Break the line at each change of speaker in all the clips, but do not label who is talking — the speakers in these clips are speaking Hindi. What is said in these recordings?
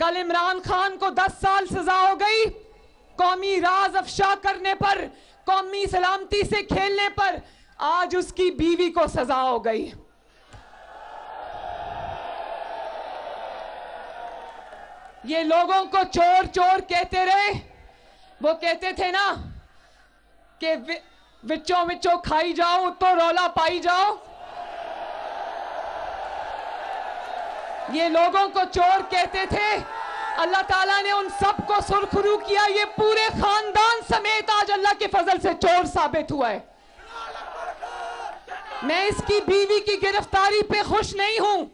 कल इमरान खान को 10 साल सजा हो गई कौमी राज अफशा करने पर, कौमी सलामती से खेलने पर। आज उसकी बीवी को सजा हो गई। ये लोगों को चोर चोर कहते रहे। वो कहते थे ना कि विचों विचों खाई जाओ तो रौला पाई जाओ। ये लोगों को चोर कहते थे। अल्लाह ताला ने उन सबको सुरखरू किया। ये पूरे खानदान समेत आज अल्लाह के फजल से चोर साबित हुआ है। मैं इसकी बीवी की गिरफ्तारी पे खुश नहीं हूं,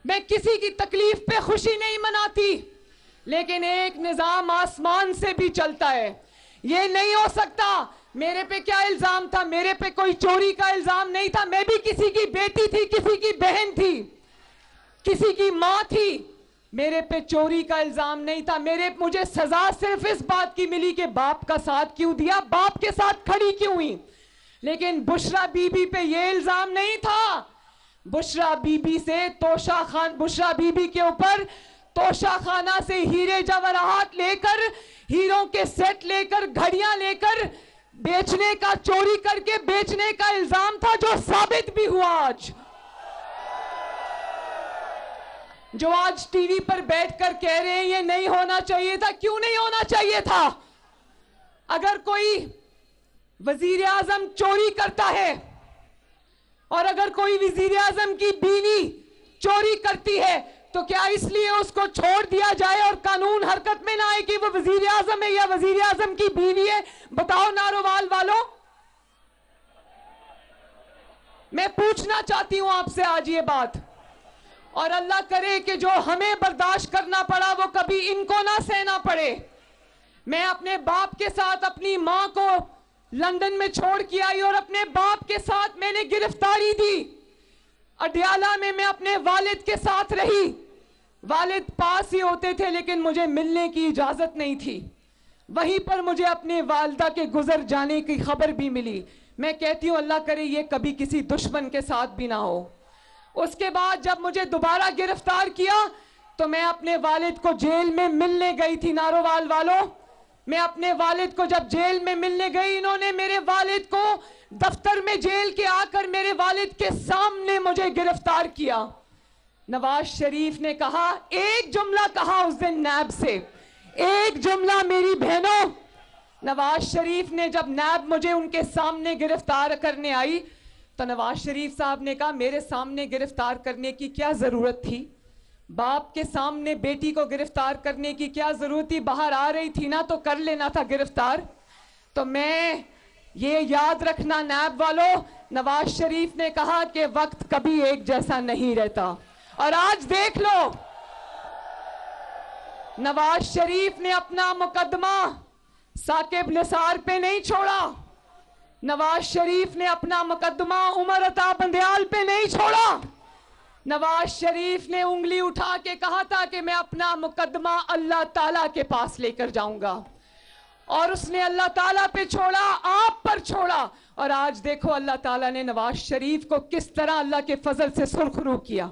मैं किसी की तकलीफ पे खुशी नहीं मनाती, लेकिन एक निजाम आसमान से भी चलता है। ये नहीं हो सकता। मेरे पे क्या इल्जाम था? मेरे पे कोई चोरी का इल्जाम नहीं था। मैं भी किसी की बेटी थी, किसी की बहन थी, किसी की मां थी। मेरे पे चोरी का इल्जाम नहीं था। मुझे सजा सिर्फ इस बात की मिली कि बाप का साथ क्यों दिया, बाप के साथ खड़ी क्यों हुई। लेकिन बुशरा बीबी पे ये इल्जाम नहीं था। बुशरा बीबी के ऊपर तोशा खाना से हीरे जवाहरात लेकर, हीरों के सेट लेकर, घड़ियां लेकर बेचने का, चोरी करके बेचने का इल्जाम था, जो साबित भी हुआ। आज जो आज टीवी पर बैठकर कह रहे हैं ये नहीं होना चाहिए था, क्यों नहीं होना चाहिए था? अगर कोई वजीर आजम चोरी करता है और अगर कोई वजीर आजम की बीवी चोरी करती है तो क्या इसलिए उसको छोड़ दिया जाए और कानून हरकत में ना आए कि वो वजीर आजम है या वजीर आजम की बीवी है? बताओ नारोवाल वालों। मैं पूछना चाहती हूं आपसे आज ये बात, और अल्लाह करे कि जो हमें बर्दाश्त करना पड़ा वो कभी इनको ना सहना पड़े। मैं अपने बाप के साथ अपनी मां को लंदन में छोड़ के आई और अपने बाप के साथ मैंने गिरफ्तारी दी। अडयाला में मैं अपने वालिद के साथ रही। वालिद पास ही होते थे लेकिन मुझे मिलने की इजाजत नहीं थी। वहीं पर मुझे अपने वालिदा के गुजर जाने की खबर भी मिली। मैं कहती हूं अल्लाह करे ये कभी किसी दुश्मन के साथ भी ना हो। उसके बाद जब मुझे दोबारा गिरफ्तार किया तो मैं अपने वालिद को जेल में मिलने गई थी। नारोवाल वालों, मैं अपने वालिद को जब जेल में मिलने गई, इन्होंने मेरे वालिद को दफ्तर में जेल के आकर मेरे वालिद के सामने मुझे गिरफ्तार किया। नवाज शरीफ ने कहा, एक जुमला कहा उस दिन नैब से, एक जुमला मेरी बहनों। नवाज शरीफ ने जब नैब मुझे उनके सामने गिरफ्तार करने आई तो नवाज शरीफ साहब ने कहा मेरे सामने गिरफ्तार करने की क्या जरूरत थी? बाप के सामने बेटी को गिरफ्तार करने की क्या जरूरत थी? बाहर आ रही थी ना तो कर लेना था गिरफ्तार। तो मैं ये याद रखना नैब वालों, नवाज शरीफ ने कहा कि वक्त कभी एक जैसा नहीं रहता। और आज देख लो, नवाज शरीफ ने अपना मुकदमा साकिब निसार पे नहीं छोड़ा। नवाज शरीफ ने अपना मुकदमा उमर अता बंदयाल पे नहीं छोड़ा। नवाज शरीफ ने उंगली उठा के कहा था कि मैं अपना मुकदमा अल्लाह ताला के पास लेकर जाऊंगा, और उसने अल्लाह ताला पे छोड़ा, आप पर छोड़ा। और आज देखो अल्लाह ताला ने नवाज शरीफ को किस तरह अल्लाह के फजल से सुरखरू किया।